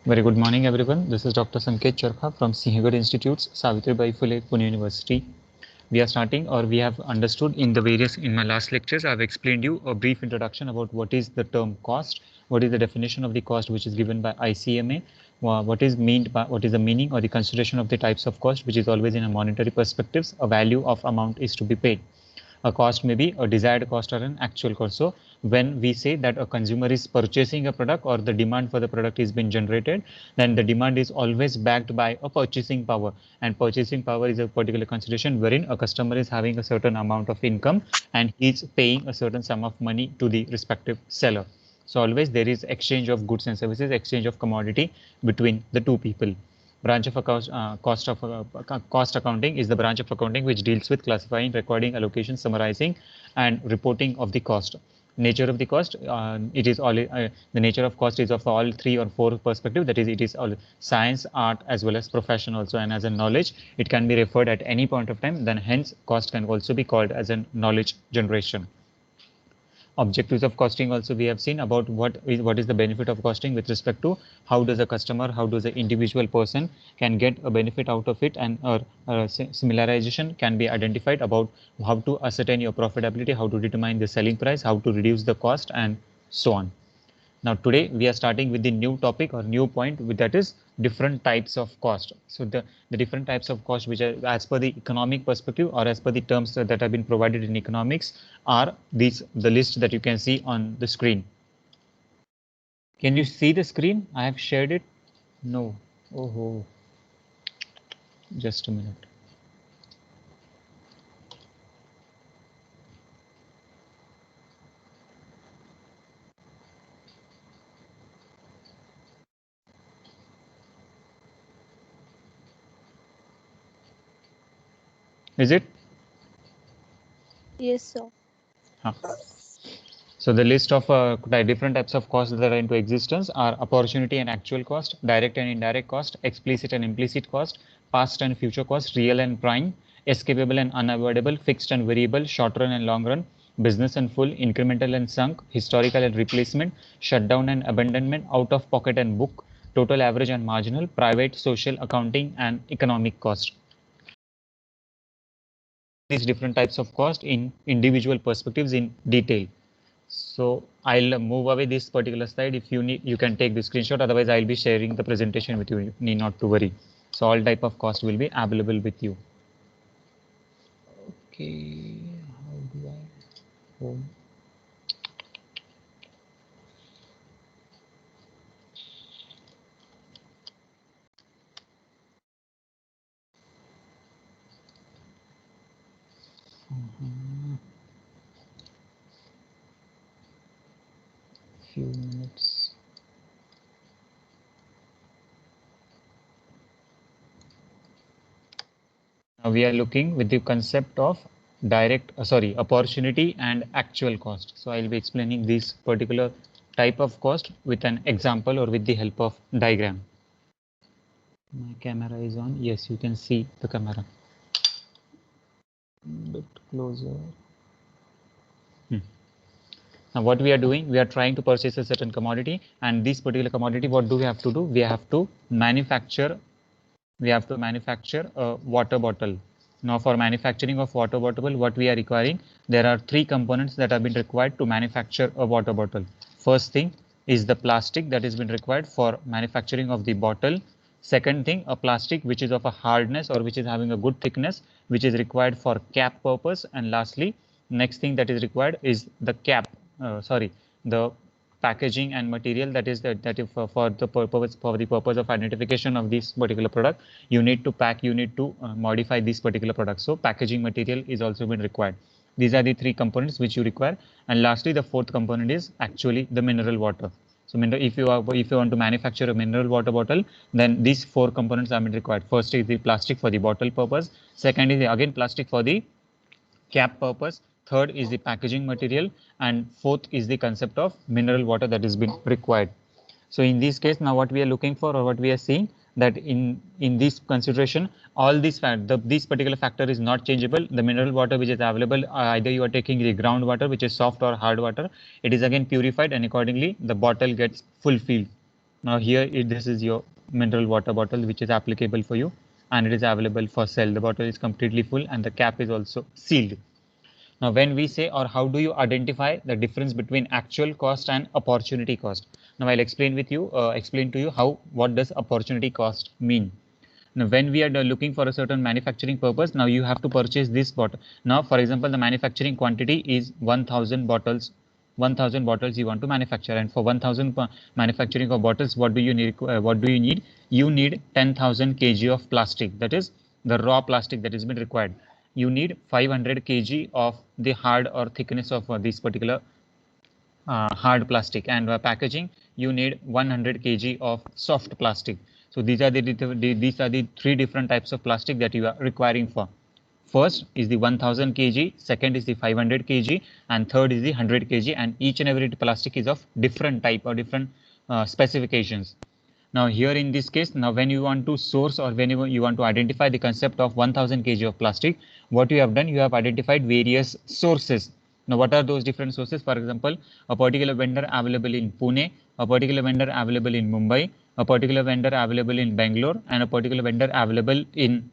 Very good morning, everyone. This is Dr. Sanket Charkha from Sinhagad Institute's Savitribai Phule Pune University. We are starting, or we have understood in my last lectures, I've explained you a brief introduction about what is the term cost, what is the definition of the cost which is given by ICMA, what is the meaning or the consideration of the types of cost, which is always in a monetary perspectives, a value of amount is to be paid. A cost may be a desired cost or an actual cost. So when we say that a consumer is purchasing a product or the demand for the product is being generated, then the demand is always backed by a purchasing power, and purchasing power is a particular consideration wherein a customer is having a certain amount of income and he's paying a certain sum of money to the respective seller. So always there is exchange of goods and services, exchange of commodity between the two people. Branch of cost accounting is the branch of accounting which deals with classifying, recording, allocation, summarizing, and reporting of the cost. Nature of the cost, it is all the nature of cost is of all three or four perspective. That is, it is all science, art, as well as profession also, and as a knowledge, it can be referred at any point of time. Then hence, cost can also be called as a knowledge generation. Objectives of costing also we have seen about what is the benefit of costing with respect to how does a customer, how does an individual person can get a benefit out of it, and similarization can be identified about how to ascertain your profitability, how to determine the selling price, how to reduce the cost, and so on. Now today we are starting with the new topic or new point, that is different types of cost. So the different types of cost which are as per the economic perspective or as per the terms that have been provided in economics are these, the list that you can see on the screen. Can you see the screen? I have shared it. No. Oh, just a minute. Is it? Yes, sir. Huh. So the list of different types of costs that are into existence are opportunity and actual cost, direct and indirect cost, explicit and implicit cost, past and future cost, real and prime, escapable and unavoidable, fixed and variable, short run and long run, business and full, incremental and sunk, historical and replacement, shutdown and abandonment, out of pocket and book, total average and marginal, private, social, accounting, and economic cost. These different types of cost in individual perspectives in detail. So I'll move away this particular slide. If you need, you can take the screenshot. Otherwise, I'll be sharing the presentation with you. You need not to worry. So all type of cost will be available with you. Okay, how do I home? Few minutes. Now we are looking with the concept of opportunity and actual cost. So I'll be explaining this particular type of cost with an example or with the help of diagram. My camera is on. Yes, you can see the camera. Bit closer. Now what we are doing, we are trying to purchase a certain commodity, and this particular commodity, what do we have to do? We have to manufacture a water bottle. Now for manufacturing of water bottle, what we are requiring, there are three components that have been required to manufacture a water bottle. First thing is the plastic that has been required for manufacturing of the bottle. Second thing, a plastic which is of a hardness or which is having a good thickness, which is required for cap purpose. And lastly, next thing that is required is the the packaging and material, that is for the purpose of identification of this particular product. You need to pack, you need to modify this particular product. So packaging material is also been required. These are the three components which you require. And lastly, the fourth component is actually the mineral water. So if you want to manufacture a mineral water bottle, then these four components are required. First is the plastic for the bottle purpose. Second is again plastic for the cap purpose. Third is the packaging material, and fourth is the concept of mineral water that is been required. So in this case, now what we are looking for, or what we are seeing, that in this consideration, all this particular factor is not changeable. The mineral water which is available, either you are taking the groundwater, which is soft or hard water, it is again purified, and accordingly the bottle gets fulfilled. Now here this is your mineral water bottle which is applicable for you, and it is available for sale. The bottle is completely full and the cap is also sealed. Now when we say, or how do you identify the difference between actual cost and opportunity cost? Now I'll explain to you how, what does opportunity cost mean. Now when we are looking for a certain manufacturing purpose, now you have to purchase this bottle. Now for example, the manufacturing quantity is 1000 bottles. 1000 bottles you want to manufacture, and for 1000 manufacturing of bottles, what do you need? You need 10,000 kg of plastic, that is the raw plastic that has been required. You need 500 kg of the hard or thickness of this particular hard plastic, and packaging you need 100 kg of soft plastic. So these are the three different types of plastic that you are requiring for. First is the 1000 kg, second is the 500 kg, and third is the 100 kg, and each and every plastic is of different type or different specifications. Now here in this case, now when you want to source or when you want to identify the concept of 1000 kg of plastic, what you have done, you have identified various sources. Now what are those different sources? For example, a particular vendor available in Pune, a particular vendor available in Mumbai, a particular vendor available in Bangalore, and a particular vendor available in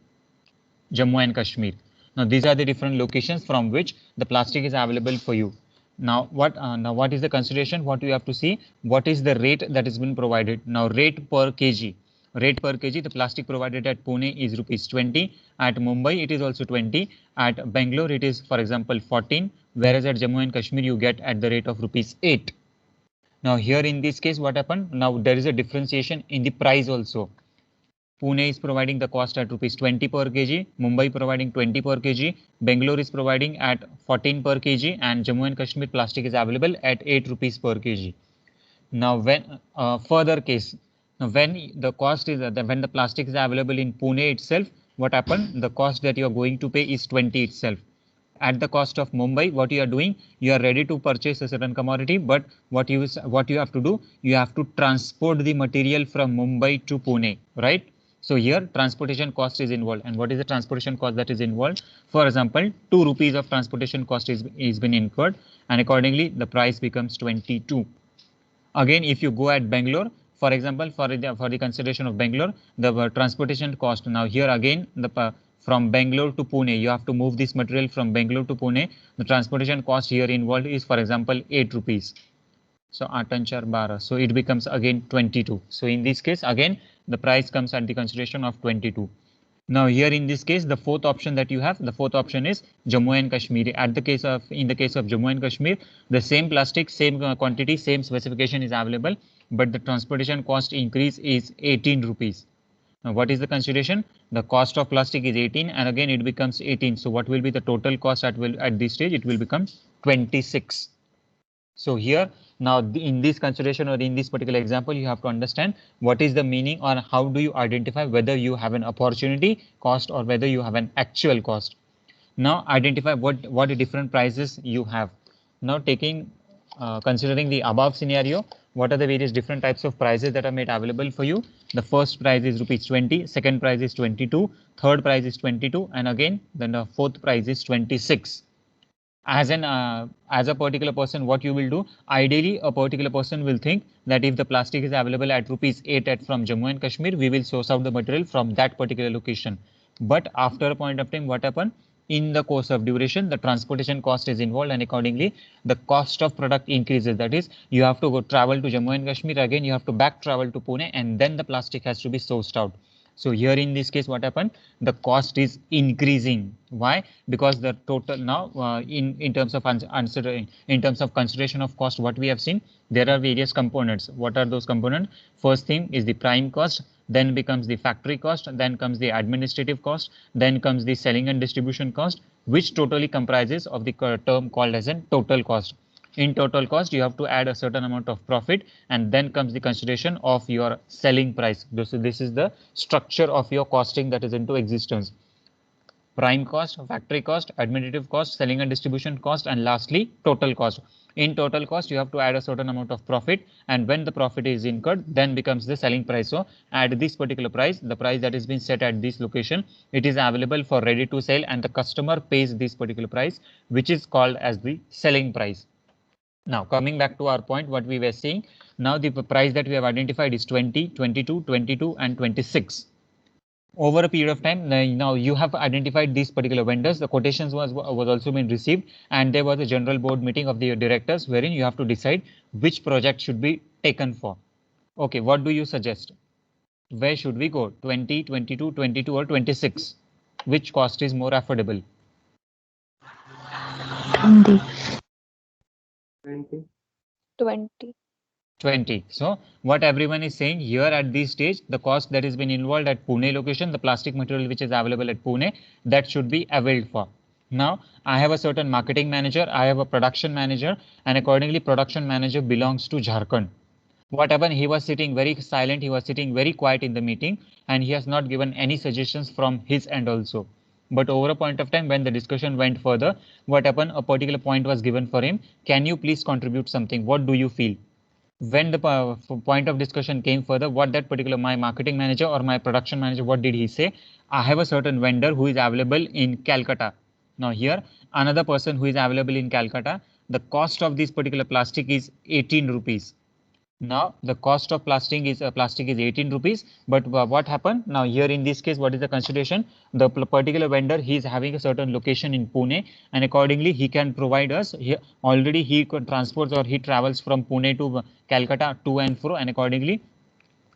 Jammu and Kashmir. Now these are the different locations from which the plastic is available for you. Now what is the consideration? What you have to see, what is the rate that has been provided. Now rate per kg. Rate per kg, the plastic provided at Pune is rupees 20. At Mumbai, it is also 20. At Bangalore, it is, for example, 14. Whereas at Jammu and Kashmir, you get at the rate of rupees 8. Now here in this case, what happened? Now there is a differentiation in the price also. Pune is providing the cost at rupees 20 per kg, Mumbai providing 20 per kg, Bangalore is providing at 14 per kg, and Jammu and Kashmir plastic is available at 8 rupees per kg. Now when further case, now when the cost is when the plastic is available in Pune itself, what happened? The cost that you are going to pay is 20 itself. At the cost of Mumbai, what you are doing, you are ready to purchase a certain commodity, but what you have to do, you have to transport the material from Mumbai to Pune, right? So here transportation cost is involved. And what is the transportation cost that is involved? For example, 2 rupees of transportation cost is been incurred, and accordingly the price becomes 22. Again, if you go at Bangalore, for example, for the consideration of Bangalore, the transportation cost. Now here again, the from Bangalore to Pune, you have to move this material from Bangalore to Pune. The transportation cost here involved is, for example, 8 rupees. So 8 and 4 12. So it becomes again 22. So in this case, again, the price comes at the consideration of 22. Now here in this case, the fourth option that you have, the fourth option is Jammu and Kashmir. In the case of Jammu and Kashmir, the same plastic, same quantity, same specification is available, but the transportation cost increase is 18 rupees. Now what is the consideration? The cost of plastic is 18, and again it becomes 18. So what will be the total cost at this stage? It will become 26. So here now in this consideration or in this particular example, you have to understand what is the meaning or how do you identify whether you have an opportunity cost or whether you have an actual cost. Now identify what different prices you have. Now considering the above scenario, what are the various different types of prices that are made available for you? The first price is rupees 20, second price is 22, third price is 22, and again then the fourth price is 26. As a particular person, what you will do, ideally a particular person will think that if the plastic is available at rupees 8 from Jammu and Kashmir, we will source out the material from that particular location. But after a point of time, what happened? In the course of duration, the transportation cost is involved, and accordingly the cost of product increases. That is, you have to go travel to Jammu and Kashmir, again you have to back travel to Pune, and then the plastic has to be sourced out. So here in this case, what happened? The cost is increasing. Why? Because the total now in terms of in terms of consideration of cost, what we have seen, there are various components. What are those components? First thing is the prime cost, then becomes the factory cost, then comes the administrative cost, then comes the selling and distribution cost, which totally comprises of the term called as a total cost. In total cost, you have to add a certain amount of profit, and then comes the consideration of your selling price. This is the structure of your costing that is into existence. Prime cost, factory cost, administrative cost, selling and distribution cost, and lastly total cost. In total cost, you have to add a certain amount of profit, and when the profit is incurred, then becomes the selling price. So at this particular price, the price that has been set at this location, it is available for ready to sell, and the customer pays this particular price, which is called as the selling price. Now coming back to our point, what we were saying, now the price that we have identified is 20, 22, 22 and 26. Over a period of time, now you have identified these particular vendors, the quotations was also been received, and there was a general board meeting of the directors wherein you have to decide which project should be taken for. Okay, what do you suggest? Where should we go? 20, 22, 22 or 26? Which cost is more affordable? 20. 20. 20. So what everyone is saying here at this stage, the cost that has been involved at Pune location, the plastic material which is available at Pune, that should be availed for. Now I have a certain marketing manager, I have a production manager, and accordingly production manager belongs to Jharkhand. What happened? He was sitting very silent, he was sitting very quiet in the meeting, and he has not given any suggestions from his end also. But over a point of time, when the discussion went further, what happened? A particular point was given for him. Can you please contribute something? What do you feel? When the point of discussion came further, what that particular my marketing manager or my production manager, what did he say? I have a certain vendor who is available in Calcutta. Now here another person who is available in Calcutta, the cost of this particular plastic is 18 rupees. Now the cost of plastic is 18 rupees. But what happened now here in this case? What is the consideration? The particular vendor, he is having a certain location in Pune, and accordingly he can provide us. Already he transports or he travels from Pune to Calcutta to and fro, and accordingly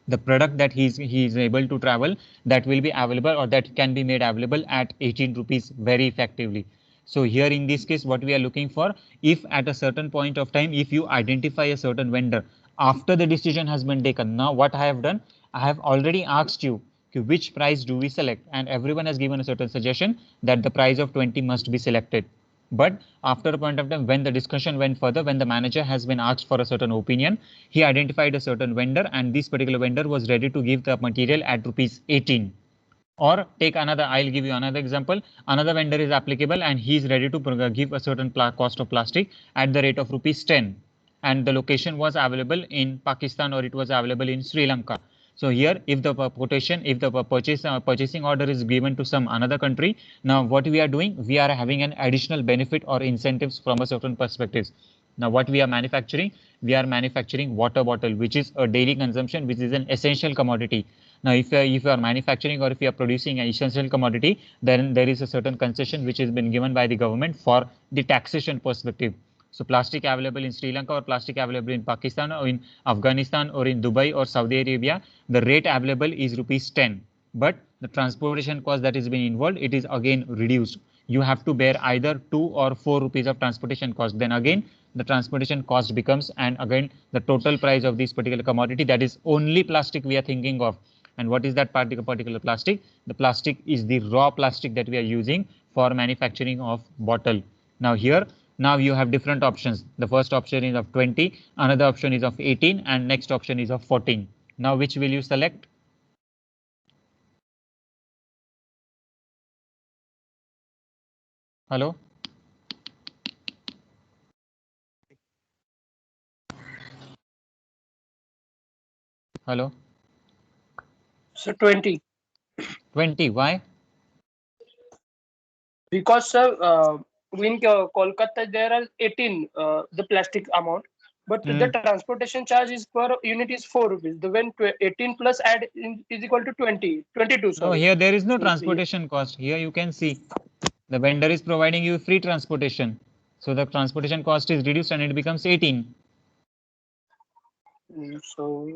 the product that he is able to travel, that will be available or that can be made available at 18 rupees very effectively. So here in this case, what we are looking for, if at a certain point of time, if you identify a certain vendor after the decision has been taken, now what I have done, I have already asked you which price do we select, and everyone has given a certain suggestion that the price of 20 must be selected. But after a point of time, when the discussion went further, when the manager has been asked for a certain opinion, he identified a certain vendor, and this particular vendor was ready to give the material at rupees 18. Or take another, I'll give you another example. Another vendor is applicable and he is ready to give a certain cost of plastic at the rate of rupees 10. And the location was available in Pakistan or it was available in Sri Lanka. So here, if the quotation, if the purchasing order is given to some another country, now what we are doing, we are having an additional benefit or incentives from a certain perspectives. Now what we are manufacturing, we are manufacturing water bottle, which is a daily consumption, which is an essential commodity. Now if you are manufacturing or if you are producing an essential commodity, then there is a certain concession which has been given by the government for the taxation perspective. So plastic available in Sri Lanka or plastic available in Pakistan or in Afghanistan or in Dubai or Saudi Arabia, the rate available is rupees 10. But the transportation cost that is being involved, it is again reduced. You have to bear either 2 or 4 rupees of transportation cost. Then again, the transportation cost becomes, and again, the total price of this particular commodity, that is only plastic we are thinking of. And what is that particular plastic? The plastic is the raw plastic that we are using for manufacturing of bottle. Now here, now you have different options. The first option is of 20, another option is of 18, and next option is of 14. Now which will you select? Hello? Hello? So 20. 20, why? Because sir, in Kolkata there are 18 the plastic amount, but the transportation charge is per unit is 4 rupees. The when 18 plus add is equal to 20, 22. No, Sorry. here there is no So, transportation cost. Here you can see the vendor is providing you free transportation. So the transportation cost is reduced and it becomes 18. So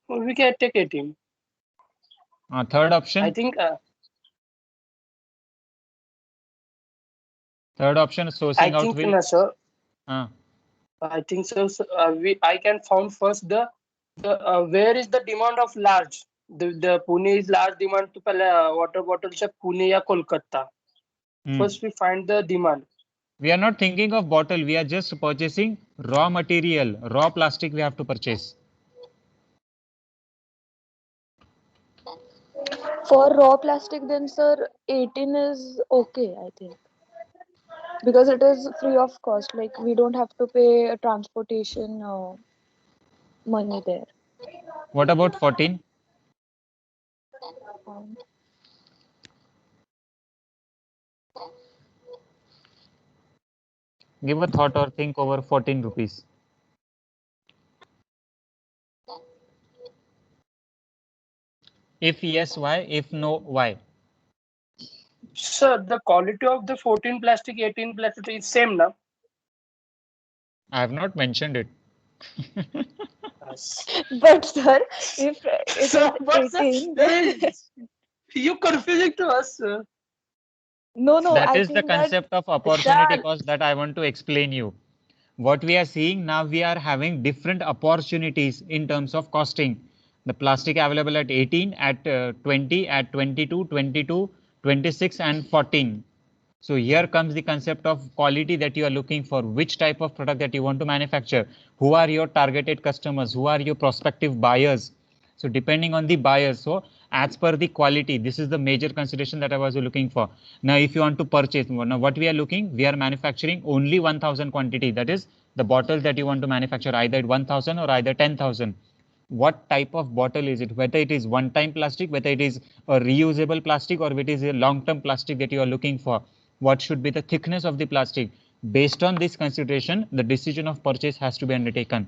we can take 18. Third option. I think. Third option is sourcing I out think will. no, sir. Uh, I think so. I can found first the where is the demand of large. The Pune is large demand to पहले water bottle से Pune या Kolkata. First we find the demand. We are not thinking of bottle. We are just purchasing raw material, raw plastic we have to purchase. For raw plastic, then sir, 18 is okay, I think. Because it is free of cost. Like we don't have to pay a transportation money there. What about 14? Um, Give a thought or think over 14 rupees. If yes, why? If no, why? Sir, the quality of the 14 plastic, 18 plastic is same now. I have not mentioned it. Yes. But sir, if it is Sir, but sir, 18, then you confusing to us, sir. no, That I is the think that concept of opportunity Sir, cost that I want to explain you. What we are seeing now, we are having different opportunities in terms of costing. The plastic available at 18, at 20, at 22, 22, 26 and 14. So here comes the concept of quality that you are looking for, which type of product that you want to manufacture, who are your targeted customers, who are your prospective buyers. So depending on the buyer, so as per the quality, this is the major consideration that I was looking for. Now, if you want to purchase, now what we are looking, we are manufacturing only 1000 quantity. That is the bottle that you want to manufacture either at 1000 or either 10,000. What type of bottle is it? Whether it is one-time plastic, whether it is a reusable plastic, or it is a long-term plastic that you are looking for. What should be the thickness of the plastic? Based on this consideration, the decision of purchase has to be undertaken.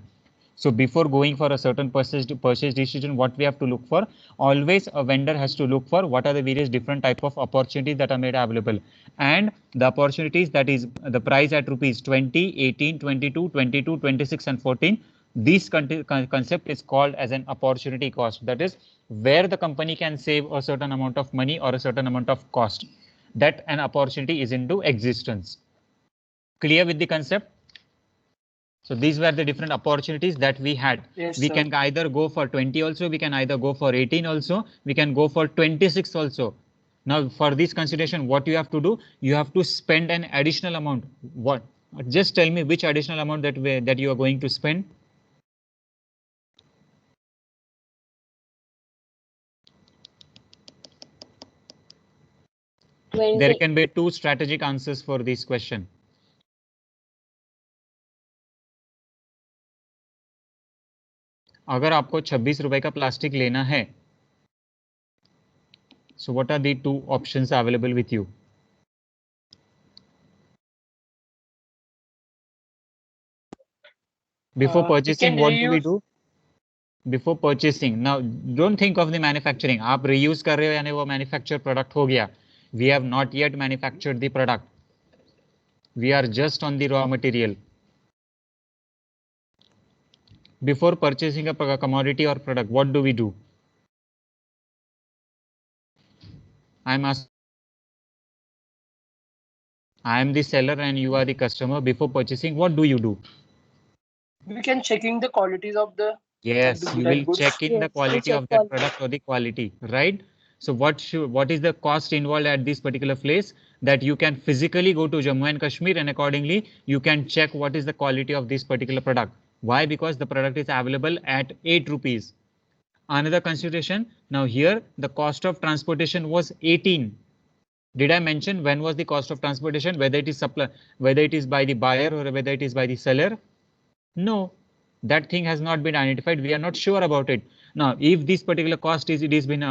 So before going for a certain purchase decision, what we have to look for, always a vendor has to look for what are the various different type of opportunities that are made available, and the opportunities that is the price at rupees 20, 18, 22, 22, 26 and 14. This concept is called as an opportunity cost. That is where the company can save a certain amount of money or a certain amount of cost, that an opportunity is into existence. Clear with the concept? So these were the different opportunities that we had. yes, We sir. can either go for 20 also, we can either go for 18 also, we can go for 26 also. Now for this consideration, what you have to do, you have to spend an additional amount. What? Just tell me which additional amount that you are going to spend. There can be two strategic answers for this question. अगर आपको 26 रुपए का plastic लेना है, so what are the two options available with you? Before We purchasing, can what do we reuse. do? Before purchasing, now don't think of the manufacturing. आप reuse कर रहे हो यानी वो manufactured product हो गया. We have not yet manufactured the product. We are just on the raw material. Before purchasing a commodity or product, what do we do? I'm asking. I am the seller and you are the customer. Before purchasing, what do you do? We can checking the qualities of the Yes, you that will goods. check in the yes, we quality check of that quality. product or the quality, right? So what is the cost involved at this particular place, that you can physically go to Jammu and Kashmir and accordingly you can check what is the quality of this particular product. Why? Because the product is available at 8 rupees. Another consideration, now here the cost of transportation was 18. Did I mention when was the cost of transportation, whether it is supply, whether it is by the buyer or whether it is by the seller? No, that thing has not been identified. We are not sure about it. Now, if this particular cost is, it has been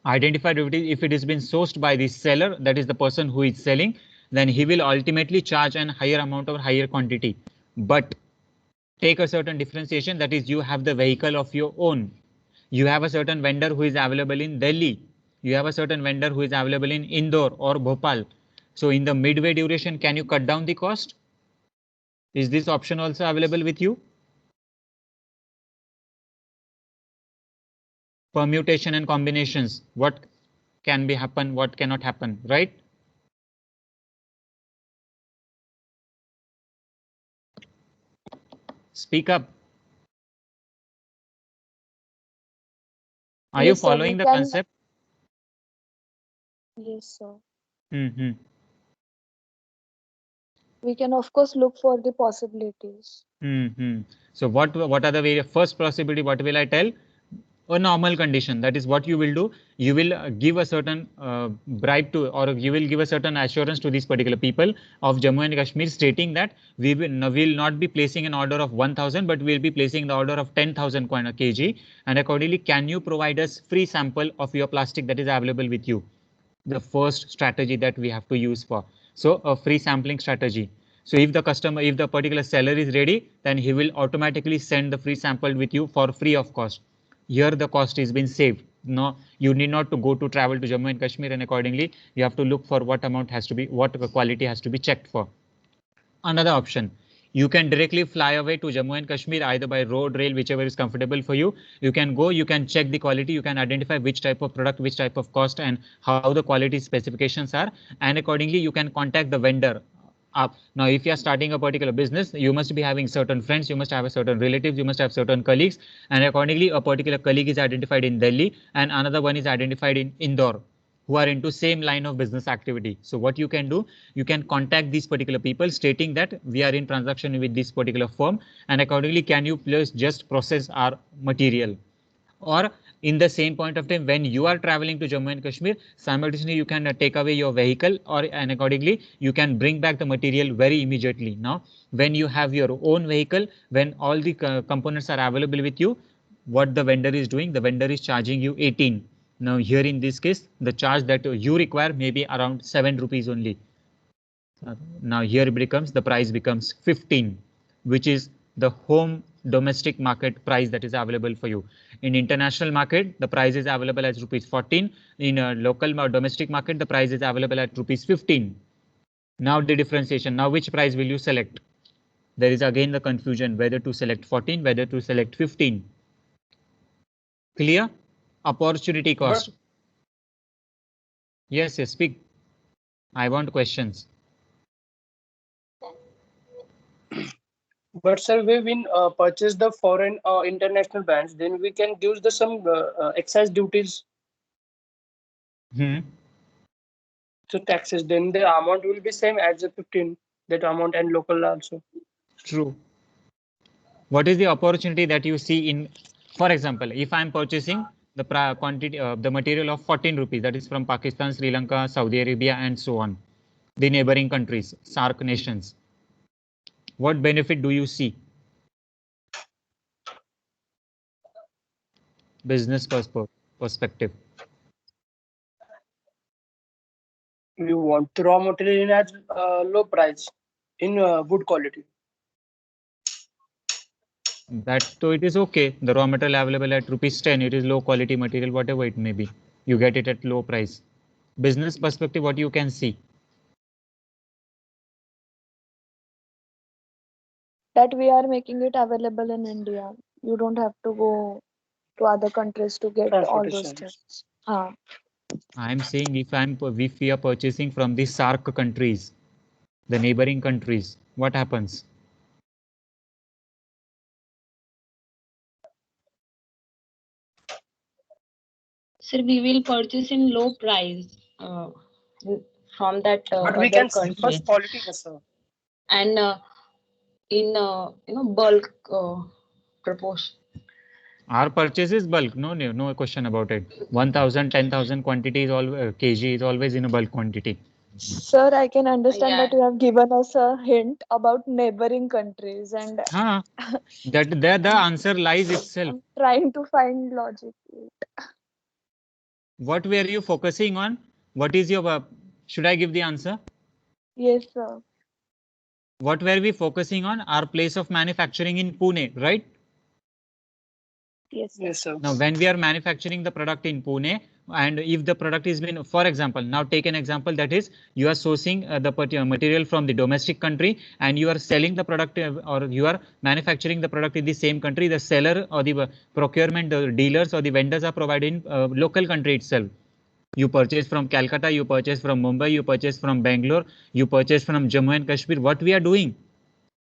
identified, if it has been sourced by the seller, that is the person who is selling, then he will ultimately charge an higher amount or higher quantity. But take a certain differentiation, that is you have the vehicle of your own. You have a certain vendor who is available in Delhi. You have a certain vendor who is available in Indore or Bhopal. So in the midway duration, can you cut down the cost? Is this option also available with you? Permutation and combinations, what can be happen, what cannot happen, right? Speak up. Are you Yes, sir, we following the can. concept? Yes, sir. Mm-hmm. We can of course look for the possibilities. Mm-hmm. So what are the very first possibility? What will I tell? A normal condition, that is what you will do. You will give a certain bribe to, or you will give a certain assurance to these particular people of Jammu and Kashmir, stating that we will not be placing an order of 1000, but we will be placing the order of 10,000 kg, and accordingly can you provide us free sample of your plastic that is available with you? The first strategy that we have to use for, so a free sampling strategy. So if the customer, if the particular seller is ready, then he will automatically send the free sample with you for free of cost. Here the cost is been saved. No, you need not to go to travel to Jammu and Kashmir, and accordingly you have to look for what amount has to be, what quality has to be checked for. Another option, you can directly fly away to Jammu and Kashmir either by road, rail, whichever is comfortable for you. You can go, you can check the quality, you can identify which type of product, which type of cost, and how the quality specifications are, and accordingly you can contact the vendor. Now, if you are starting a particular business, you must be having certain friends, you must have a certain relatives, you must have certain colleagues, and accordingly a particular colleague is identified in Delhi and another one is identified in Indore, who are into same line of business activity. So what you can do, you can contact these particular people stating that we are in transaction with this particular firm, and accordingly can you please just process our material. Or in the same point of time, when you are traveling to Jammu and Kashmir, simultaneously you can take away your vehicle, or and accordingly you can bring back the material very immediately. Now, when you have your own vehicle, when all the components are available with you, what the vendor is doing, the vendor is charging you 18. Now here in this case, the charge that you require may be around 7 rupees only. Now here it becomes, the price becomes 15, which is the home domestic market price that is available for you. In international market, the price is available as rupees 14. In a local domestic market, the price is available at rupees 15. Now the differentiation, now which price will you select? There is again the confusion whether to select 14, whether to select 15. Clear? Opportunity cost. Yes, yes, speak. I want questions. But sir, we will purchase the foreign international brands, then we can give the some excise duties. So taxes, then the amount will be same as the 15, that amount, and local also. True. What is the opportunity that you see in, for example, if I am purchasing the quantity, the material of 14 rupees, that is from Pakistan, Sri Lanka, Saudi Arabia, and so on, the neighboring countries, SAARC nations. What benefit do you see? Business perspective. We want the raw material in at low price, in good quality. That so it is okay. The raw material available at rupees 10, it is low quality material, whatever it may be. You get it at low price. Business perspective, what you can see? That we are making it available in India. You don't have to go to other countries to get all those things. I'm saying if we are purchasing from the SAARC countries, the neighboring countries, what happens? Sir, we will purchase in low price from that but we other can see country, first quality, sir. and in bulk proportion. Our purchase is bulk. No question about it. 1,000, 10,000 quantity is always kg is always in a bulk quantity. Sir, I can understand Yeah. that you have given us a hint about neighboring countries, and that there the answer lies itself. I'm trying to find logic. What were you focusing on? What is your? Should I give the answer? Yes, sir. What were we focusing on? Our place of manufacturing in Pune, right? Yes, yes, sir. Now, when we are manufacturing the product in Pune, and if the product is been, for example, now take an example, that is you are sourcing the material from the domestic country and you are selling the product or you are manufacturing the product in the same country. The seller or the procurement, the dealers or the vendors are providing local country itself. You purchase from Calcutta, you purchase from Mumbai, you purchase from Bangalore, you purchase from Jammu and Kashmir. What we are doing?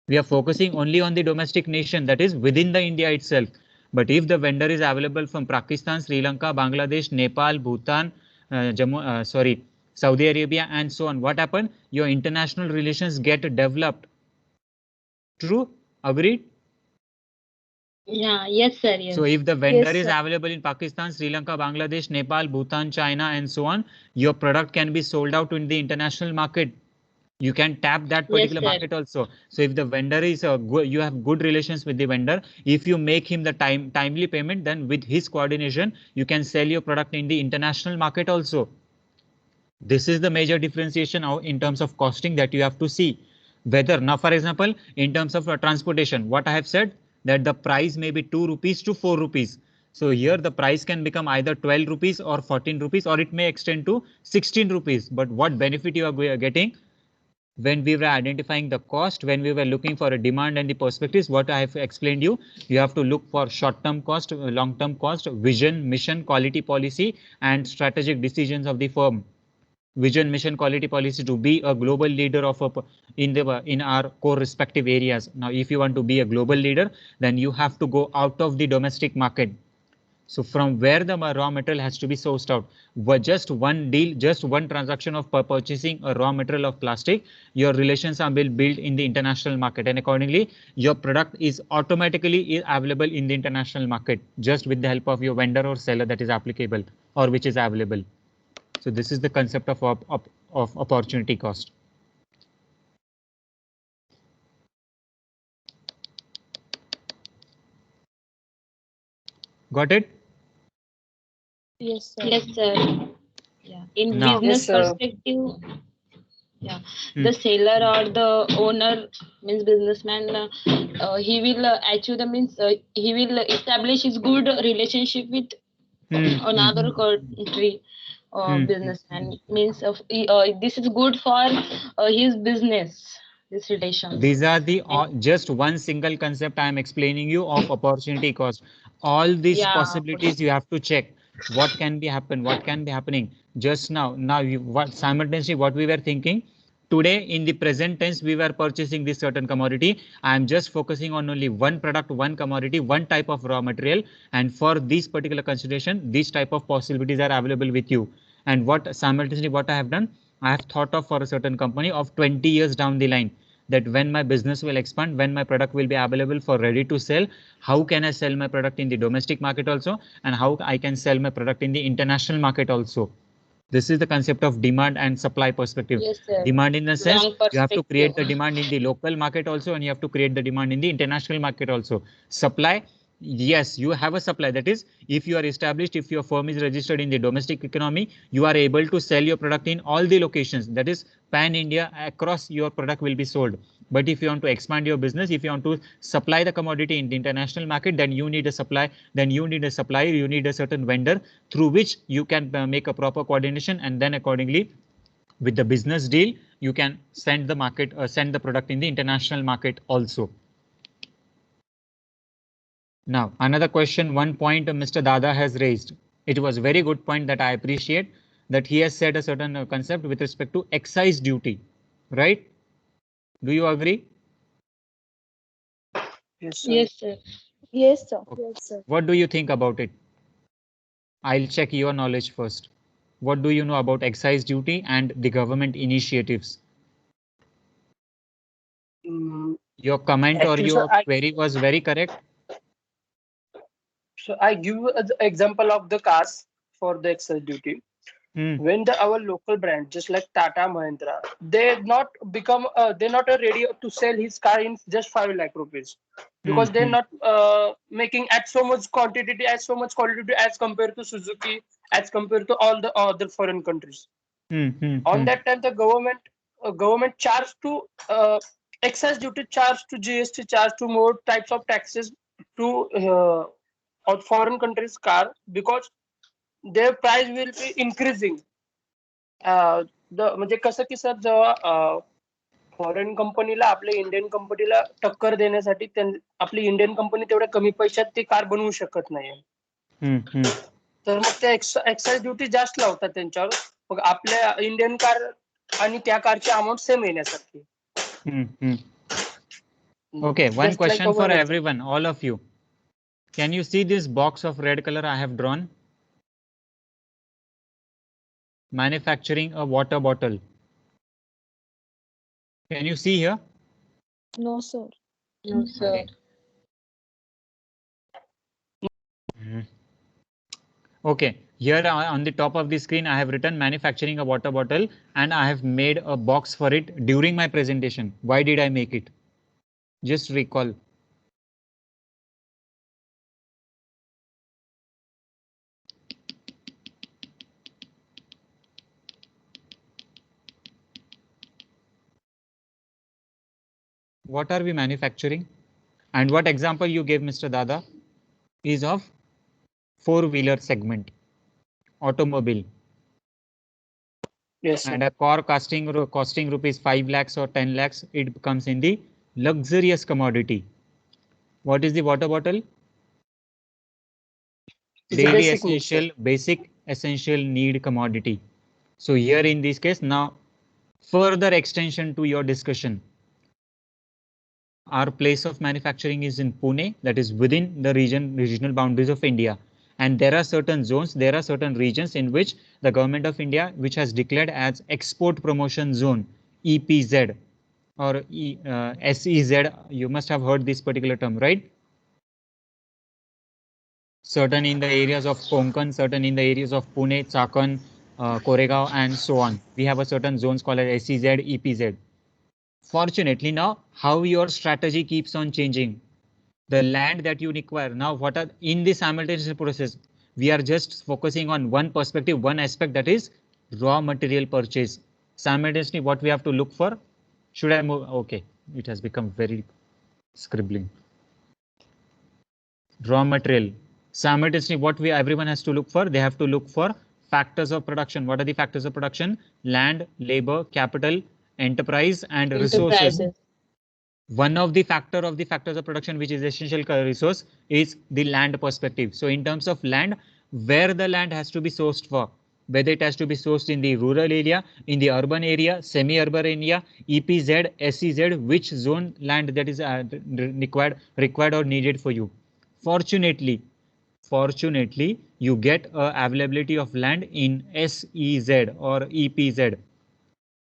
We are focusing only on the domestic nation, that is within the India itself. But if the vendor is available from Pakistan, Sri Lanka, Bangladesh, Nepal, Bhutan, Saudi Arabia, and so on, what happened? Your international relations get developed. True? Agreed? Yeah, yes, sir. Yes. So if the vendor Yes, is sir. available in Pakistan, Sri Lanka, Bangladesh, Nepal, Bhutan, China, and so on, your product can be sold out in the international market. You can tap that particular Yes, sir. market also. So if the vendor is you have good relations with the vendor, if you make him the timely payment, then with his coordination, you can sell your product in the international market also. This is the major differentiation in terms of costing that you have to see. Whether now, for example, in terms of transportation, what I have said, that the price may be 2 rupees to 4 rupees. So here the price can become either 12 rupees or 14 rupees, or it may extend to 16 rupees. But what benefit you are getting? When we were identifying the cost, when we were looking for a demand and the perspectives, what I have explained you have to look for short-term cost, long-term cost, vision, mission, quality policy, and strategic decisions of the firm. Vision, mission, quality policy to be a global leader of in our core respective areas. Now, if you want to be a global leader, then you have to go out of the domestic market. So from where the raw material has to be sourced out, just one deal, just one transaction of purchasing a raw material of plastic, your relations are built in the international market, and accordingly your product is automatically available in the international market just with the help of your vendor or seller that is applicable or which is available. So this is the concept of opportunity cost. Got it? Yes, sir. Yeah. In Now, business Yes, perspective, yeah, the seller or the owner means businessman, he will achieve the means he will establish his good relationship with another country. Businessman means this is good for his business. This relation. These are the just one single concept I am explaining you of opportunity cost. All these possibilities you have to check. What can be happen? What can be happening just now? Now, what simultaneously what we were thinking today in the present tense we were purchasing this certain commodity. I am just focusing on only one product, one commodity, one type of raw material, and for this particular consideration, these type of possibilities are available with you. And what simultaneously what I have done, I have thought of for a certain company of 20 years down the line, that when my business will expand, when my product will be available for ready to sell, how can I sell my product in the domestic market also, and how I can sell my product in the international market also. This is the concept of demand and supply perspective. Yes, sir. Demand in the sense you have to create the perspective. demand in the local market also, and you have to create the demand in the international market also. Supply, yes, you have a supply. That is, if you are established, if your firm is registered in the domestic economy, you are able to sell your product in all the locations. That is, pan India, across your product will be sold. But if you want to expand your business, if you want to supply the commodity in the international market, then you need a supply, then you need a supplier, you need a certain vendor through which you can make a proper coordination, and then accordingly with the business deal you can send the market, send the product in the international market also. Now, another question, one point Mr. Dada has raised. It was a very good point that I appreciate, that he has said a certain concept with respect to excise duty, right? Do you agree? yes, sir. Yes, sir. Yes, sir. Okay. Yes, sir. What do you think about it? I'll check your knowledge first. What do you know about excise duty and the government initiatives? Mm, Your comment or Actually, sir, your query was very correct. so I give you an example of the cars for the excise duty. When our local brand, just like Tata Mahindra, they not become they're not ready to sell his car in just 5 lakh rupees, because they're not making at so much quantity, as so much quality as compared to Suzuki, as compared to all the other foreign countries. On that time, the government charged to excise duty, charge to GST, charge to more types of taxes to foreign countries car, because their price will be increasing. म्हणजे कसं की sir, जेव्हा foreign कंपनीला आपल्या Indian कंपनीला टक्कर देण्यासाठी आपली इंडियन कंपनी तेवढ्या कमी पैशात ती कार बनवू शकत नाही, तर मग ते एक्साइज ड्युटी जास्त लावतात त्यांच्यावर. मग आपल्या इंडियन कार आणि त्या कारची अमाऊंट सेम येण्यासाठी. Okay, one Just like question for our everyone, all of you. Can you see this box of red color I have drawn? Manufacturing a water bottle. Can you see here? No, sir. No, sir. Okay, here on the top of the screen I have written manufacturing a water bottle, and I have made a box for it during my presentation. Why did I make it? Just recall. What are we manufacturing? And what example you gave, Mr. Dada, is of four-wheeler segment, automobile. Yes, sir. And a car costing rupees 5 lakhs or 10 lakhs, it comes in the luxurious commodity. What is the water bottle? It's a Daily basic need, sir. essential, basic essential need commodity. So here in this case, now further extension to your discussion. Our place of manufacturing is in Pune, that is within the regional boundaries of India. And there are certain zones, there are certain regions in which the government of India, which has declared as export promotion zone, EPZ or SEZ. You must have heard this particular term, right? Certain in the areas of Konkan, certain in the areas of Pune, Chakan, Koregaon, and so on. We have a certain zones called as SEZ, EPZ. Fortunately, now how your strategy keeps on changing. The land that you require now, what are in this simultaneous process, we are just focusing on one perspective, one aspect, that is raw material purchase. Simultaneously, what we have to look for, should I move? Okay, it has become very scribbling. Raw material. Simultaneously, what everyone has to look for, they have to look for factors of production. What are the factors of production? Land, labor, capital, enterprise, and resources. Enterprises. One of the factors of production, which is essential resource, is the land perspective. So in terms of land, where the land has to be sourced for, whether it has to be sourced in the rural area, in the urban area, semi-urban area, EPZ, SEZ, which zone land that is required or needed for you. Fortunately, you get availability of land in SEZ or EPZ.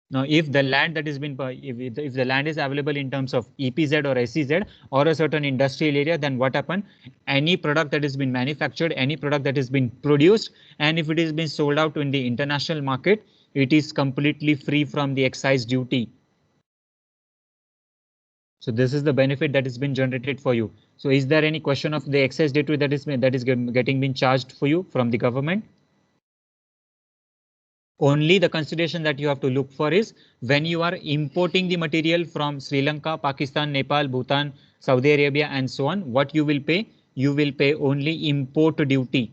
Now, if the land that has been, if the land is available in terms of EPZ or SEZ or a certain industrial area, then what happen? Any product that has been manufactured, any product that has been produced, and if it is been sold out in the international market, it is completely free from the excise duty. So this is the benefit that has been generated for you. So is there any question of the excise duty that is getting been charged for you from the government? Only the consideration that you have to look for is when you are importing the material from Sri Lanka, Pakistan, Nepal, Bhutan, Saudi Arabia, and so on, what you will pay? You will pay only import duty.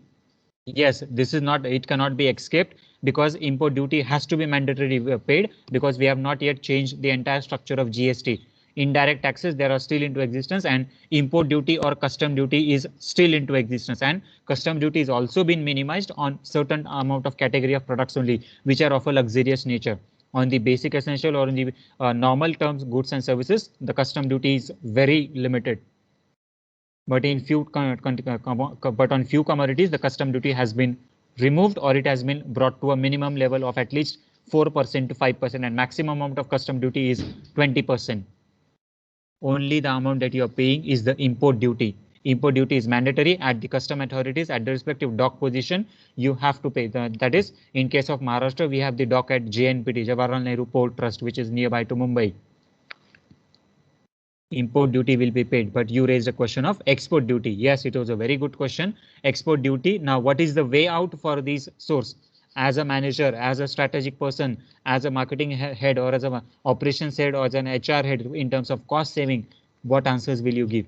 Yes, this is not, it cannot be escaped because import duty has to be mandatorily paid because we have not yet changed the entire structure of GST. Indirect taxes, there are still into existence, and import duty or custom duty is still into existence, and custom duty is also been minimized on certain amount of category of products only, which are of a luxurious nature. On the basic essential or in the normal terms, goods and services, the custom duty is very limited. But in on few commodities, the custom duty has been removed or it has been brought to a minimum level of at least 4% to 5%, and maximum amount of custom duty is 20%. Only the amount that you are paying is the import duty. Import duty is mandatory at the custom authorities at the respective dock position. You have to pay. That is, in case of Maharashtra, we have the dock at JNPT, Jawaharlal Nehru Port Trust, which is nearby to Mumbai. Import duty will be paid, but you raised a question of export duty. Yes, it was a very good question. Export duty. Now, what is the way out for this source? As a manager, as a strategic person, as a marketing head, or as an operations head, or as an HR head, in terms of cost saving, what answers will you give?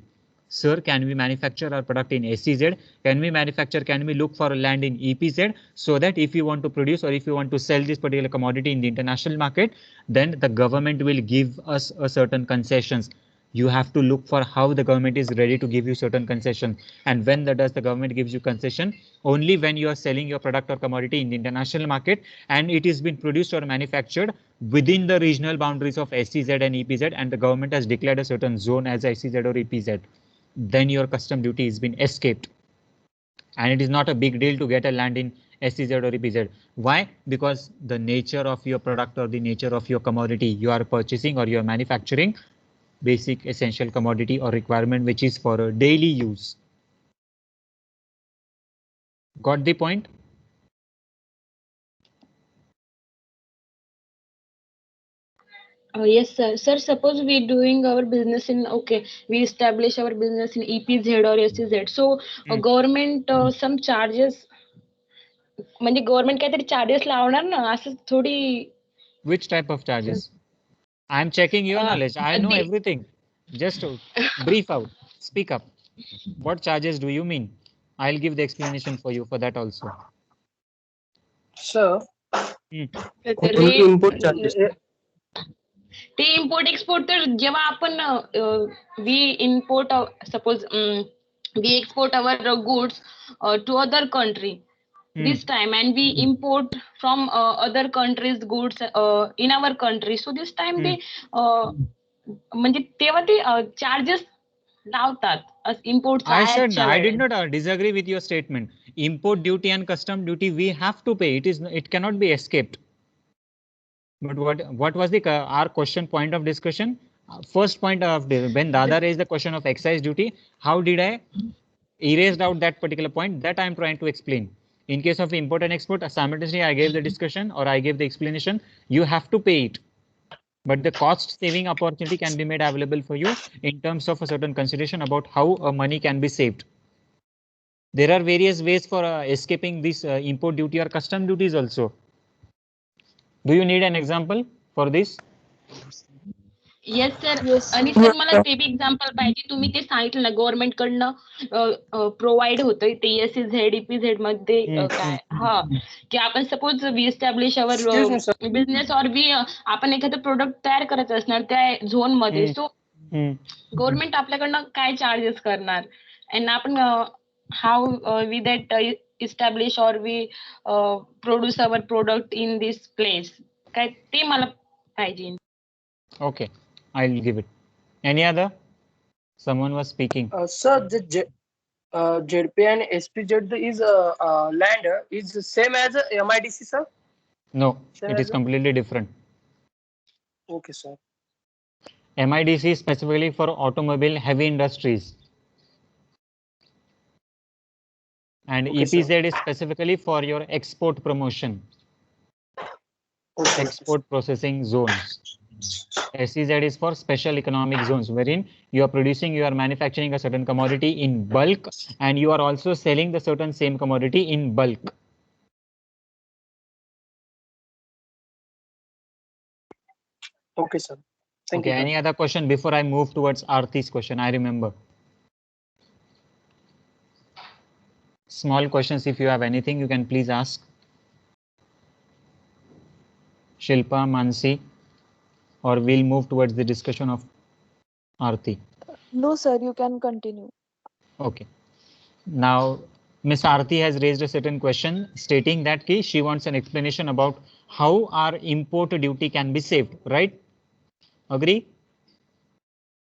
Sir, can we manufacture our product in SEZ? Can we look for land in EPZ, so that if you want to produce or if you want to sell this particular commodity in the international market, then the government will give us a certain concessions. You have to look for how the government is ready to give you certain concession, and when the government gives you concession, only when you are selling your product or commodity in the international market and it is been produced or manufactured within the regional boundaries of SEZ and EPZ, and the government has declared a certain zone as SEZ or EPZ, then your custom duty has been escaped. And it is not a big deal to get a land in SEZ or EPZ. Why? Because the nature of your product or the nature of your commodity you are purchasing or you are manufacturing, basic essential commodity or requirement, which is for a daily use. Got the point? Yes, sir. Sir, suppose we doing our business in, okay, we establish our business in EPZ or SEZ. So government some charges, म्हणजे government काहीतरी charges लावणार ना, असं थोडी. Which type of charges? I'm checking your knowledge. I know everything. Just brief out. Speak up. What charges do you mean? I'll give the explanation for you for that also. Sir, Rate input charges. ते import export तर जेव्हा आपण we import suppose we export our goods to other country this time and we import from other countries goods in our country, so this time they म्हणजे तेव्हा ते charges लावतात import I said I did not disagree with your statement. Import duty and custom duty we have to pay. It cannot be escaped. But what was the our question point of discussion? First point of when Dada raised the question of excise duty, how did I erased out that particular point? That I am trying to explain. In case of import and export, simultaneously I gave the discussion or I gave the explanation. You have to pay it, but the cost saving opportunity can be made available for you in terms of a certain consideration about how money can be saved. There are various ways for escaping this import duty or custom duties also. Do you need an example for this? Yes sir. Yes, आणि sir. Sir मला ते B example पाहिजे. तुम्ही ते सांगितलं ना government कडनं provide होतं ते SEZ EPZ मध्ये काय की आपण suppose we establish our Excuse me, sir. Business और वी आपण एखादं प्रोडक्ट तयार करायचं असणार त्या झोन मध्ये, सो गव्हर्नमेंट आपल्याकडनं काय चार्जेस करणार अँड आपण हाऊ वी दॅट इस्टॅब्लिश और we produce our product in this place, काय ते मला पाहिजे. Okay, I'll give it. Any other? Someone was speaking. Sir, the ZP and SPZ is land is same as MIDC, sir? No, Same it as is completely different. Okay, sir. MIDC is specifically for automobile heavy industries. And Okay, EPZ sir. is specifically for your export promotion, Okay, export processing zones. SEZ is for special economic zones, wherein you are producing, you are manufacturing a certain commodity in bulk, and you are also selling the certain same commodity in bulk. Okay, sir. Thank Okay, you, sir. any other question before I move towards Arti's question? I remember. Small questions, if you have anything, you can please ask. Shilpa, Mansi, or we'll move towards the discussion of Arti. No, sir, you can continue. Okay. Now, Miss Arti has raised a certain question stating that she wants an explanation about how our import duty can be saved, right? Agree?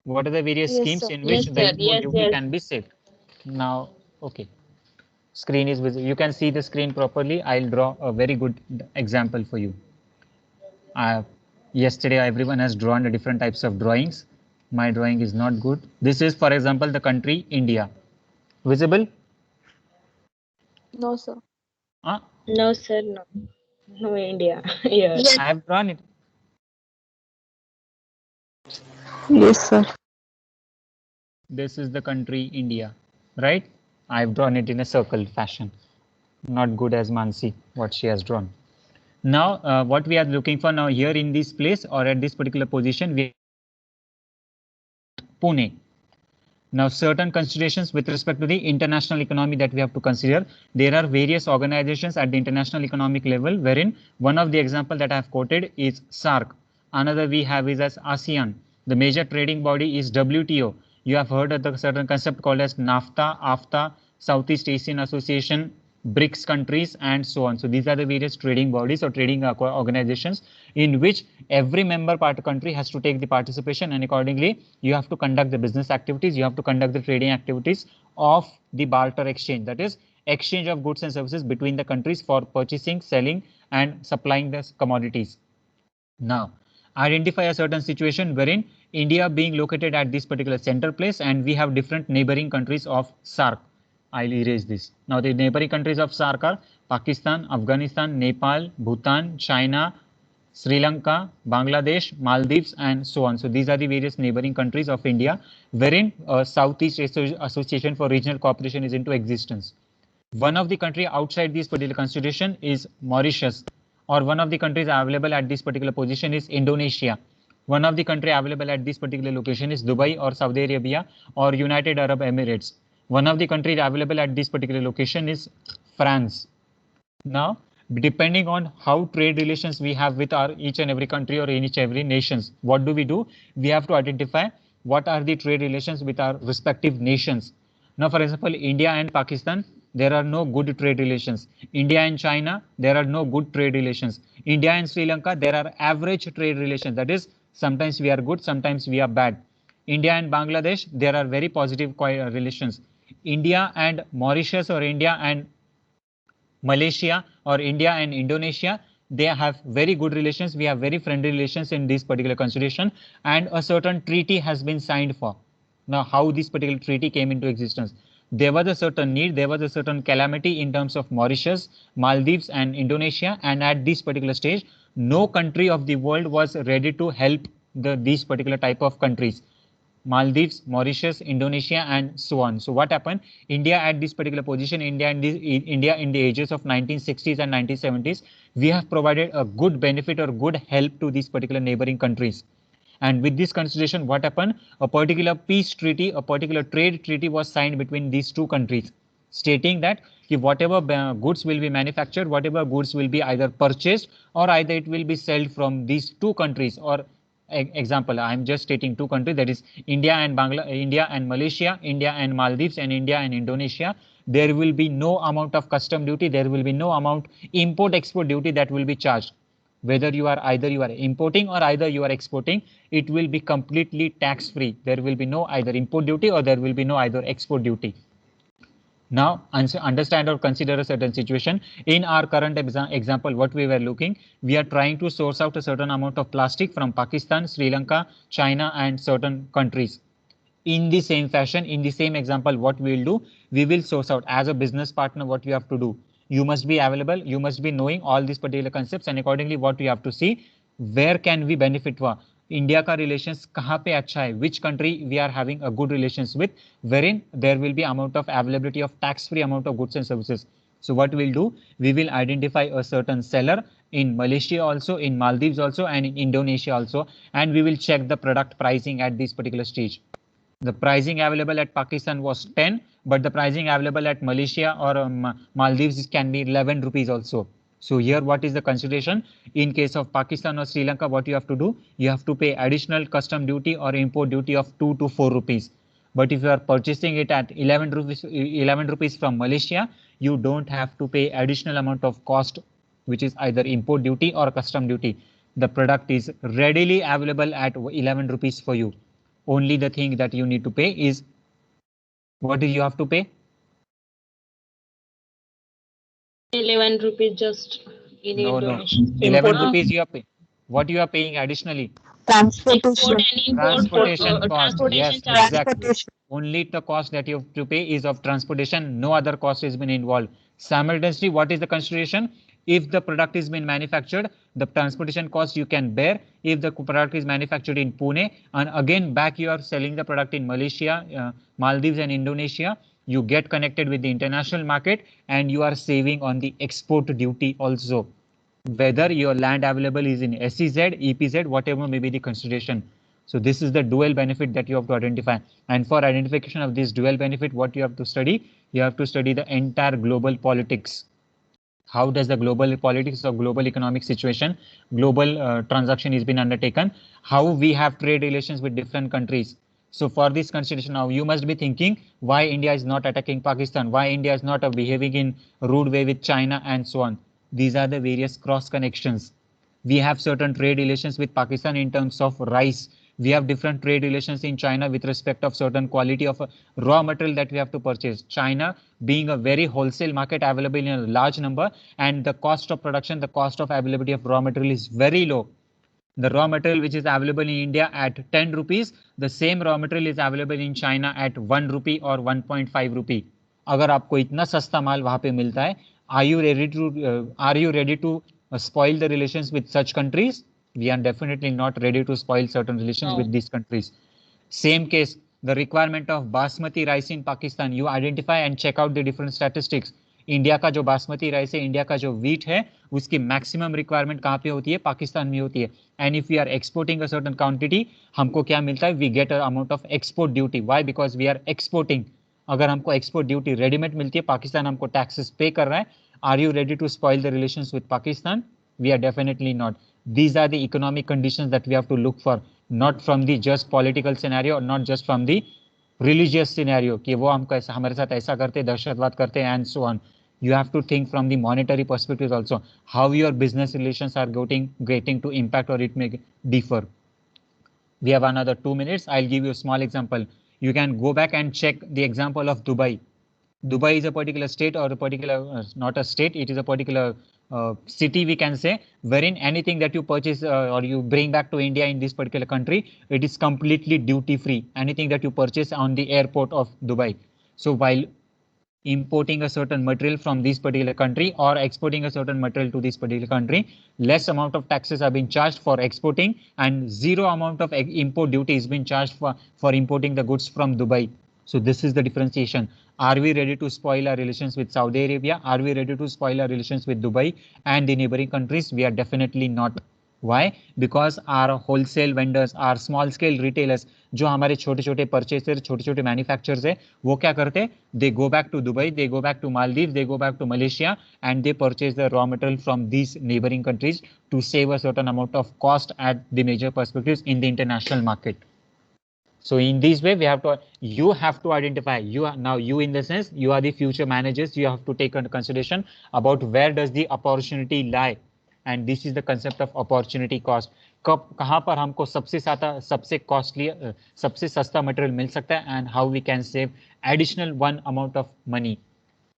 What are the various Yes, schemes sir. in which Yes, the sir. import Yes, duty yes. can be saved? Now, okay. Screen is visible. You can see the screen properly. I'll draw a very good example for you. Yesterday, everyone has drawn the different types of drawings. My drawing is not good. This is, for example, the country India. Visible? No, sir. No, sir, no. No, India. Yes. I have drawn it. Yes, sir. This is the country India, right? I've drawn it in a circle fashion. Not good as Mansi, what she has drawn. Now, what we are looking for now here in this place or at this particular position, we Pune. Now, certain considerations with respect to the international economy that we have to consider. There are various organizations at the international economic level, wherein one of the example that I have quoted is SAARC. Another we have is as ASEAN. The major trading body is WTO. You have heard of the certain concept called as NAFTA, AFTA, Southeast Asian Association, BRICS countries, and so on. So these are the various trading bodies or trading organizations in which every member country has to take the participation, and accordingly you have to conduct the business activities, you have to conduct the trading activities of the barter exchange, that is exchange of goods and services between the countries for purchasing, selling, and supplying the commodities. Now, identify a certain situation wherein India being located at this particular center place and we have different neighboring countries of SAARC. I'll erase this. Now, the neighboring countries of SAARC are Pakistan, Afghanistan, Nepal, Bhutan, China, Sri Lanka, Bangladesh, Maldives, and so on. So these are the various neighboring countries of India wherein Southeast Association for Regional Cooperation is into existence. One of the country outside this particular constitution is Mauritius, or one of the countries available at this particular position is Indonesia. One of the country available at this particular location is Dubai or Saudi Arabia or United Arab Emirates. One of the countries available at this particular location is France. Now, depending on how trade relations we have with our each and every country or each every nations, what do? We have to identify what are the trade relations with our respective nations. Now, for example, India and Pakistan, there are no good trade relations. India and China, there are no good trade relations. India and Sri Lanka, there are average trade relations. That is, sometimes we are good, sometimes we are bad. India and Bangladesh, there are very positive relations. India and Mauritius or India and Malaysia or India and Indonesia, they have very good relations. We have very friendly relations in this particular consideration, and a certain treaty has been signed for. Now, how this particular treaty came into existence? There was a certain need, there was a certain calamity in terms of Mauritius, Maldives, and Indonesia, and at this particular stage, no country of the world was ready to help these particular type of countries. Maldives, Mauritius, Indonesia, and so on. So what happened? India at this particular position, India in the ages of 1960s and 1970s, we have provided a good benefit or good help to these particular neighboring countries. And with this consideration, what happened? A particular peace treaty, a particular trade treaty was signed between these two countries, stating that if whatever goods will be manufactured, whatever goods will be either purchased or either it will be sold from these two countries, or example, I am just stating two countries, that is India and Malaysia, India and Maldives, and India and Indonesia. There will be no amount of custom duty, there will be no amount import export duty that will be charged. Whether you are either you are importing or either you are exporting, it will be completely tax free. There will be no either import duty or there will be no either export duty. Now, understand or consider a certain situation. In our current example, what we were looking, we are trying to source out a certain amount of plastic from Pakistan, Sri Lanka, China, and certain countries. In the same fashion, in the same example, what we will do, we will source out as a business partner. What you have to do, you must be available, you must be knowing all these particular concepts, and accordingly what you have to see, where can we benefit from. India का relations कहाँ पे अच्छा है, which country we are having a good relations with, wherein there will be amount of availability of tax-free amount of goods and services. So what we'll do, we will identify a certain seller in Malaysia also, in Maldives also, and in Indonesia also, and we will check the product pricing at this particular stage. The pricing available at Pakistan was 10, but the pricing available at Malaysia or Maldives can be 11 rupees also. So here what is the consideration? In case of Pakistan or Sri Lanka, what you have to do? You have to pay additional custom duty or import duty of 2 to 4 rupees. But if you are purchasing it at 11 rupees from Malaysia, you don't have to pay additional amount of cost, which is either import duty or custom duty. The product is readily available at 11 rupees for you. Only the thing that you need to pay is, what do you have to pay? 11 rupees just in No, Indonesia. 11 rupees you are paying. What you are paying additionally? Transportation. Transportation cost. Transportation Yes, charges. exactly. Only the cost that you have to pay is of transportation. No other cost has been involved. Simultaneously, what is the consideration? If the product is being manufactured, the transportation cost you can bear. If the product is manufactured in Pune, and again back you are selling the product in Malaysia, Maldives, and Indonesia, you get connected with the international market and you are saving on the export duty also. Whether your land available is in SEZ, EPZ, whatever may be the consideration. So this is the dual benefit that you have to identify. And for identification of this dual benefit, what you have to study? You have to study the entire global politics. How does the global politics or global economic situation, global transaction is been undertaken? How we have trade relations with different countries? So for this consideration, now you must be thinking why India is not attacking Pakistan, why India is not behaving in rude way with China, and so on. These are the various cross connections. We have certain trade relations with Pakistan in terms of rice. We have different trade relations in China with respect of certain quality of raw material that we have to purchase. China being a very wholesale market available in a large number, and the cost of production, the cost of availability of raw material is very low. The raw material which is available in India at 10 rupees, the same raw material is available in China at 1 rupee or 1.5 rupee. अगर आपको इतना सस्ता माल वहां पे मिलता है, are you ready to spoil the relations with such countries? We are definitely not ready to spoil certain relations with these countries. Same case, the requirement of basmati rice in Pakistan, you identify and check out the different statistics. India का जो basmati rice है, India का जो wheat है, उसकी maximum requirement कहाँ पे होती है? पाकिस्तान में होती है. And if we are exporting a certain quantity, हमको क्या मिलता है? We get a amount of export duty. Why? Because we are exporting. अगर हमको एक्सपोर्ट ड्यूटी रेडीमेड मिलती है, पाकिस्तान हमको टैक्सेस पे कर रहा है, are you ready to spoil the relations with Pakistan? We are definitely not. These are the economic conditions that we have to look for, not from the just political scenario, or not just from the religious scenario कि वो हमको ऐसा हमारे साथ ऐसा करते, दहशतवाद करते and so on. You have to think from the monetary perspective also, how your business relations are getting to impact or it may differ. We have another 2 minutes. I'll give you a small example. You can go back and check the example of Dubai. Dubai is a particular state or a particular, not a state, it is a particular city, we can say, wherein anything that you purchase or you bring back to India in this particular country, it is completely duty free. Anything that you purchase on the airport of Dubai. So while importing a certain material from this particular country or exporting a certain material to this particular country, less amount of taxes are being charged for exporting and zero amount of import duty is being charged for importing the goods from Dubai. So this is the differentiation. Are we ready to spoil our relations with Saudi Arabia? Are we ready to spoil our relations with Dubai and the neighboring countries? We are definitely not. Why? Because our wholesale vendors, our small scale retailers, जो हमारे छोटे छोटे purchaser, छोटे छोटे manufacturers है, वो क्या करते हैं? They go back to Dubai, they go back to Maldives, they go back to Malaysia, and they purchase the raw material from these neighboring countries to save a certain amount of cost at the major perspectives in the international market. So in this way, you have to identify, you in the sense, you are the future managers, you have to take into consideration about where does the opportunity lie. And this is the concept of opportunity cost. कहाँ पर हमको सबसे costly, सबसे सस्ता material मिल सकता है, and how we can save additional one amount of money.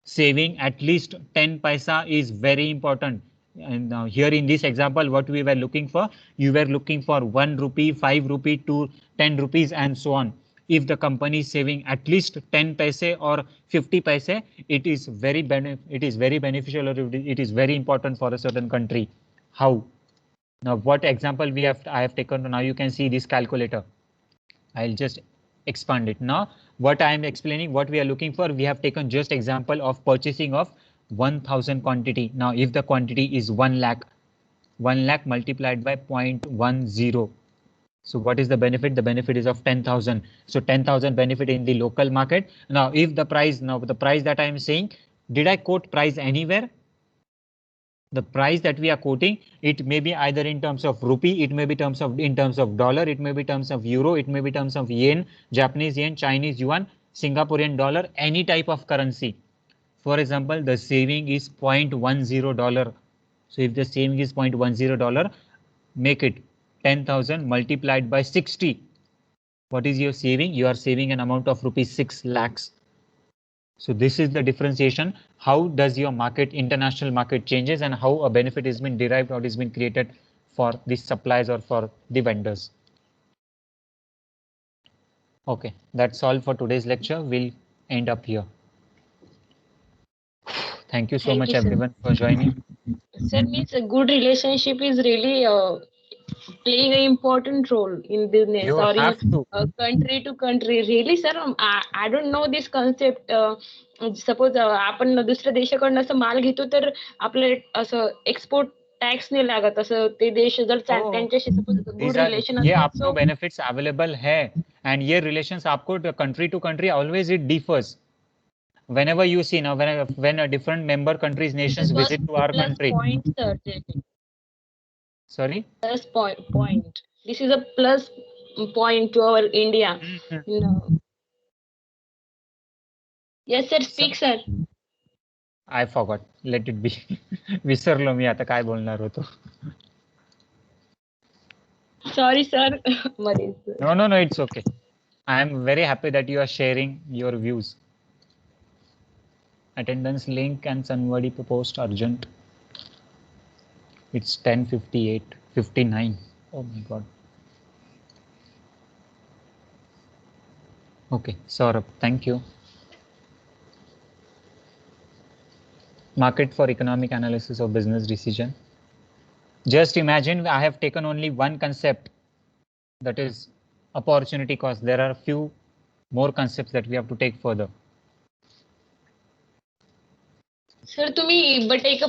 Saving at least 10 paisa is very important. And here in this example, what we were looking for, you were looking for 1 rupee, 5 rupee to 10 rupees and so on. If the company is saving at least 10 paise or 50 paise, it is very beneficial, or it is very important for a certain country. How? Now, what example I have taken, now you can see this calculator. I'll just expand it. Now, what I am explaining, what we are looking for, we have taken just example of purchasing of 1000 quantity. Now, if the quantity is 1 lakh, 1 lakh multiplied by 0.10. So what is the benefit? The benefit is of 10,000. So 10,000 benefit in the local market. Now, if the price, the price that I am saying, did I quote price anywhere? The price that we are quoting, it may be either in terms of rupee, it may be in terms of dollar, it may be terms of euro, it may be terms of yen, Japanese yen, Chinese yuan, Singaporean dollar, any type of currency. For example, the saving is $0.10. So if the saving is $0.10, make it 10,000 multiplied by 60. What is your saving? You are saving an amount of rupees 6 lakhs. So this is the differentiation. How does your market, international market changes, and how a benefit has been derived or has been created for the suppliers or for the vendors. Okay, that's all for today's lecture. We'll end up here. Thank you so much, everyone, for joining. Sir, means a good relationship is really playing an important role in business You or have in to. Country to country. Really, sir, I don't know this concept. Suppose आपण दुसऱ्या देशाकडनं असं माल घेतो तर आपलं असं export tax नाही लागत, असं ते देश जर त्यांच्याशी सपोज गुड रिलेशन ये आपको बेनिफिट्स अवेलेबल है, and ये रिलेशंस आपको country to country always it differs. Whenever you see now, when a different member countries, nations visit to our country. Point, sir. Sorry? Plus point. This is a plus point to our India. No. Yes, sir. Speak, sir. I forgot. Let it be. विसरलो मी आता काय बोलणार होतो. Sorry, sir. No, it's okay. I am very happy that you are sharing your views. Attendance link and somebody post urgent. It's 10:58, 59. Oh my God. Okay, Saurabh, thank you. Market for economic analysis of business decision. Just imagine I have taken only one concept, that is opportunity cost. There are a few more concepts that we have to take further. Sir, तुम्ही but एक